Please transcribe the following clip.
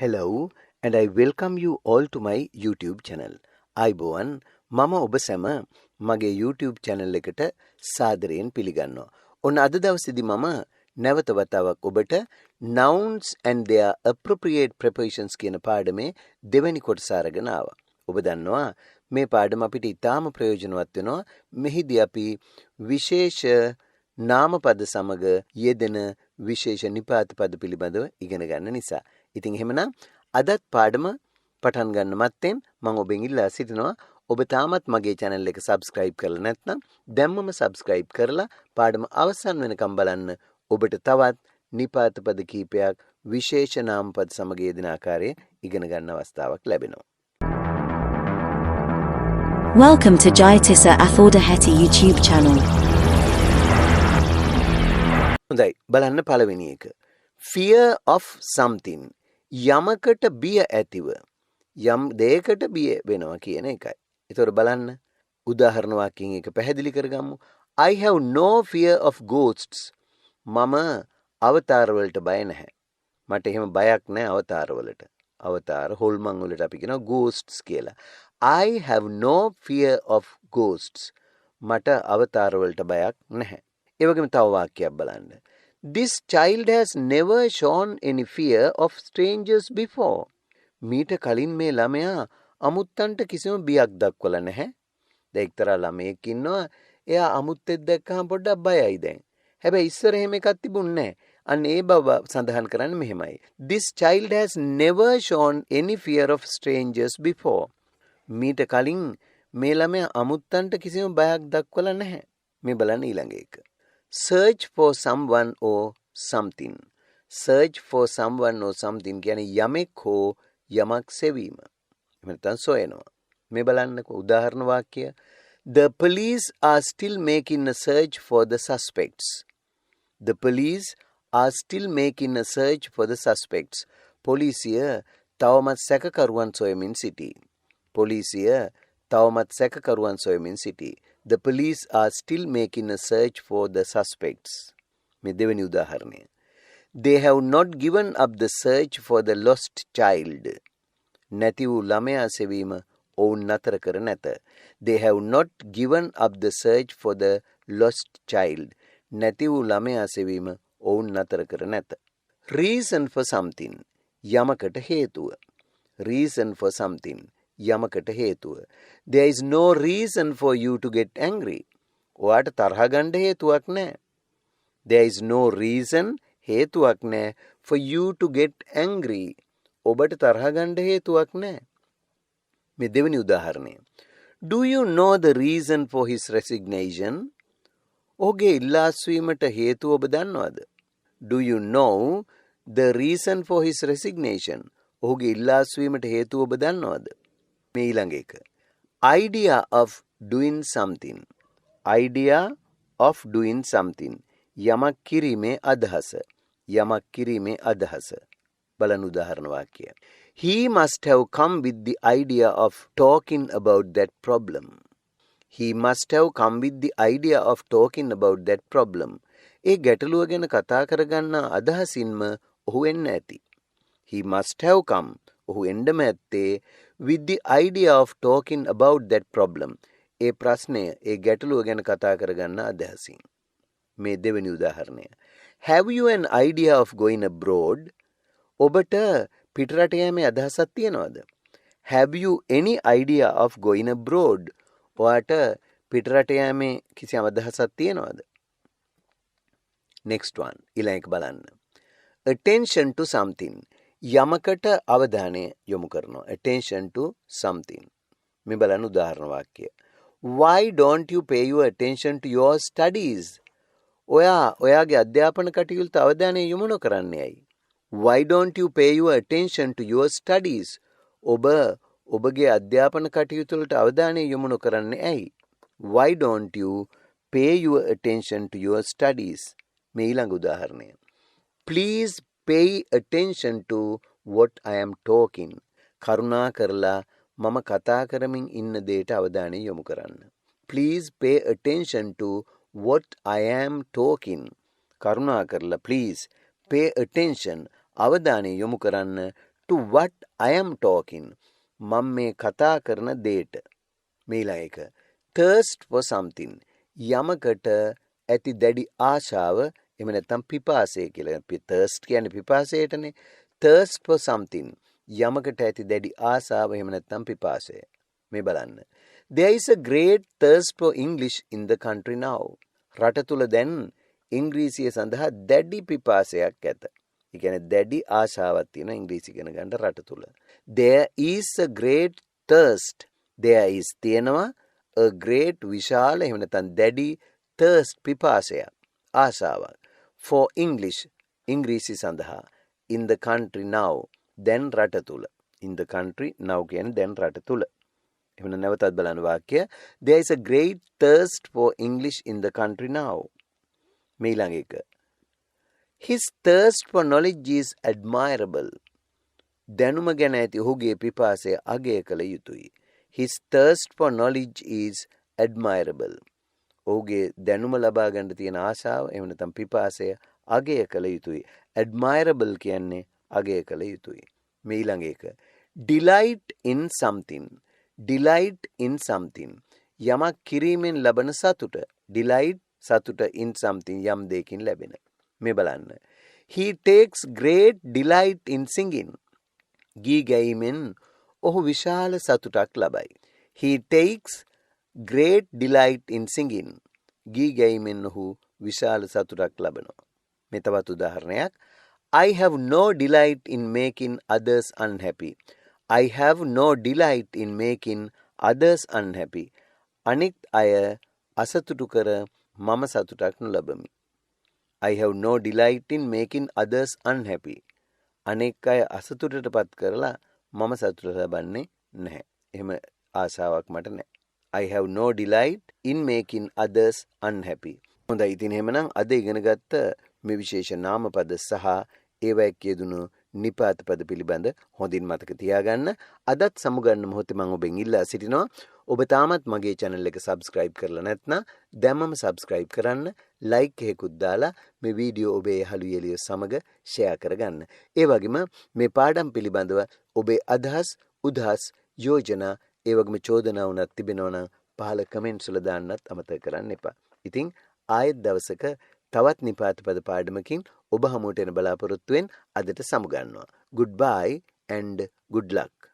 Hello and I welcome you all to my YouTube channel. අයිබෝවන් මම ඔබ සැම මගේ YouTube channel එකට සාදරයෙන් පිළිගන්නවා. ඔන්න අද දවසේදී මම නැවත වතාවක් ඔබට nouns and their appropriate prepositions කියන පාඩමේ දෙවැනි කොටස අරගෙන ආවා. ඔබ දන්නවා මේ පාඩම අපිට ඉතාම ප්‍රයෝජනවත් වෙනවා. මෙහිදී අපි විශේෂ නාමපද සමග යෙදෙන විශේෂ නිපාත පද පිළිබඳව ඉගෙන ගන්න නිසා. ඉතින් එහෙමනම් අදත් පාඩම පටන් ගන්න මත්තෙන් මම ඔබෙන් ඉල්ලා සිටිනවා ඔබ තාමත් මගේ channel එක subscribe කරලා නැත්නම් දැම්මම subscribe කරලා පාඩම අවසන් වෙනකම් බලන්න. ඔබට තවත් නිපාත පද කීපයක් විශේෂ නාමපද සමග යෙදෙන ආකාරයේ ඉගෙන ගන්න අවස්ථාවක් ලැබෙනවා. Welcome to Jayatissa Athaudahetti YouTube channel. හොඳයි බලන්න පළවෙනි එක. Fear of something. යමකට බිය ඇතිව යම් දෙයකට බිය වෙනවා කියන එකයි. ඒතකොට බලන්න උදාහරණ වාක්‍යයෙන් එක පැහැදිලි කරගමු. I have no fear of ghosts. මම අවතාර වලට බය නැහැ. මට එහෙම බයක් නැහැ අවතාර වලට. අවතාර හොල්මන් වලට අපි කියනවා ghosts කියලා. I have no fear of ghosts. මට අවතාර වලට බයක් නැහැ. ඒ වගේම තව වාක්‍යයක් බලන්න. This child has never shown any fear of strangers before. මීට කලින් මේ ළමයා අමුත්තන්ට කිසිම බියක් දක්වලා නැහැ. දැන් එක්තරා ළමයෙක් ඉන්නවා එයා අමුත්තෙක් දැක්කම පොඩ්ඩක් බයයි දැන්. හැබැයි ඉස්සර එහෙම එකක් තිබුණේ නැහැ. අන්න ඒ බව සඳහන් කරන්නේ මෙහෙමයි. This child has never shown any fear of strangers before. මීට කලින් මේ ළමයා අමුත්තන්ට කිසිම බයක් දක්වලා නැහැ. මේ බලන්න ඊළඟ එක. Search for someone or something. Search for someone or something කියන්නේ යමෙක් හෝ යමක් සෙවීම. එහෙම නැත්නම් සොයනවා. මේ බලන්නකෝ උදාහරණ වාක්‍ය. The police are still making a search for the suspects. The police are still making a search for the suspects. පොලිසිය තවමත් සැකකරුවන් සොයමින් සිටී. පොලිසිය තවමත් සැකකරුවන් සොයමින් සිටී. The police are still making a search for the suspects. මේ දෙවෙනි උදාහරණය. They have not given up the search for the lost child. නැති වූ ළමයා සෙවීම ඔවුන් නතර කර නැත. They have not given up the search for the lost child. නැති වූ ළමයා සෙවීම ඔවුන් නතර කර නැත. Reason for something. යමකට හේතුව. Reason for something. යමකට හේතුව. There is no reason for you to get angry. ඔයාට තරහ ගන්න හේතුවක් නැහැ. There is no reason හේතුවක් නැහැ for you to get angry. ඔබට තරහ ගන්න හේතුවක් නැහැ. මේ දෙවෙනි උදාහරණය. Do you know the reason for his resignation? ඔහුගේ ඉල්ලාස්වීමට හේතුව ඔබ දන්නවද? Do you know the reason for his resignation? ඔහුගේ ඉල්ලාස්වීමට හේතුව ඔබ දන්නවද? මේ ඊළඟ එක. Idea of doing something. Idea of doing something. යමක් කිරීමේ අදහස. යමක් කිරීමේ අදහස. බලන්න උදාහරණ වාක්‍යය. He must have come with the idea of talking about that problem. He must have come with the idea of talking about that problem. ඒ ගැටලුව ගැන කතා කරගන්න අදහසින්ම ඔහු එන්න ඇති. He must have come. ඔහු එන්නම ඇත්තේ with the idea of talking about that problem. ඒ ප්‍රශ්නය ඒ ගැටලුව ගැන කතා කරගන්න අදහසින්. මේ දෙවෙනි උදාහරණය. Have you an idea of going abroad? ඔබට පිටරට යෑමේ අදහසක් තියෙනවද? Have you any idea of going abroad? ඔයාට පිටරට යෑමේ කිසිම අදහසක් තියෙනවද? Next one. ඊළඟ එක බලන්න. Attention to something. යමකට අවධානය යොමු කරනවා. Attention to something. මේ බලන්න උදාහරණ වාක්‍යය. Why don't you pay your attention to your studies? ඔයාගේ අධ්‍යාපන කටයුතු අවධානය යොමු නොකරන්නේ ඇයි? Why don't you pay your attention to your studies? ඔබගේ අධ්‍යාපන කටයුතු වලට අවධානය යොමු නොකරන්නේ ඇයි? Why don't you pay your attention to your studies? මේ ඊළඟ උදාහරණය. Please pay attention to what I am talking. කරුණා කරලා මම කතා කරමින් ඉන්න දෙයට අවධානය යොමු කරන්න. Please pay attention to what I am talking. කරුණා කරලා please pay attention අවධානය යොමු කරන්න to what I am talking. මම මේ කතා කරන දේට. මීළඟ එක. thirst for something. යමකට ඇති දැඩි ආශාව එහෙම නැත්නම් පිපාසය කියලා. thirst කියන්නේ පිපාසයටනේ. thirst for something. යමකට ඇති දැඩි ආශාව එහෙම නැත්නම් පිපාසය. මේ බලන්න. There is a great thirst for English in the country now. රට තුල දැන් ඉංග්‍රීසිය සඳහා දැඩි පිපාසයක් ඇත. ඒ කියන්නේ දැඩි ආශාවක් තියෙන ඉංග්‍රීසි ඉගෙන ගන්න රට තුල. There is a great thirst. There is තියෙනවා a great විශාල එහෙම නැත්නම් දැඩි thirst පිපාසයක් ආශාවක් for English ඉංග්‍රීසි සඳහා in the country now දැන් රට තුල. in the country now කියන්නේ දැන් රට තුල. එහෙනම් නැවතත් බලන්න වාක්‍ය. There is a great thirst for English in the country now. මීළඟ එක. His thirst for knowledge is admirable. දැනුම ගැන ඇති ඔහුගේ පිපාසය අගය කළ යුතුයි. His thirst for knowledge is admirable. ඔහුගේ දැනුම ලබා ගන්න තියෙන ආශාව එහෙම නැත්නම් පිපාසය අගය කළ යුතුයි. admirable කියන්නේ අගය කළ යුතුයි. මීළඟ එක. delight in something. delight in something. යමක් කිරීමෙන් ලබන සතුට. delight සතුට in something යම් දෙයකින් ලැබෙන. මේ බලන්න. He takes great delight in singing. ගී ගැයීමෙන් ඔහු විශාල සතුටක් ලබයි. He takes great delight in singing. ගී ගැයීමෙන් ඔහු විශාල සතුටක් ලබනවා. මේ තවත් උදාහරණයක්. I have no delight in making others unhappy. I have no delight in making others unhappy. අනෙක් අය අසතුටු කර මම සතුටක් නොලබමි. I have no delight in making others unhappy. අනෙක් අය අසතුටටපත් කරලා මම සතුට ලබන්නේ නැහැ. එහෙම ආසාවක් මට නැහැ. I have no delight in making others unhappy. හොඳයි ඉතින් එහෙමනම් අද ඉගෙන ගත්ත මේ විශේෂ නාමපද සහ ඒවැ කියදුණු නිපාත පද පිළිබඳ හොඳින් මතක තියාගන්න. අදත් සමුගන්න මොහොතේ මම ඔබෙන් ඉල්ලා සිටිනවා. ඔබ තාමත් මගේ channel එක subscribe කරලා නැත්නම් දැම්මම subscribe කරන්න, like එකකුත් දාලා මේ වීඩියෝ ඔබේ යහළු යෙලිය සමග share කරගන්න. ඒ වගේම මේ පාඩම් පිළිබඳව ඔබේ අදහස්, උදහස්, යෝජනා, ඒ වගේම චෝදනා වුණත් තිබෙනවා නම් පහළ comments වල දාන්නත් අමතක කරන්න එපා. ඉතින් ආයෙත් දවසක තවත් නිපාත පද පාඩමකින් ඔබ හමුවට එන බලාපොරොත්තුෙන් අදට සමුගන්නවා. Goodbye and good luck.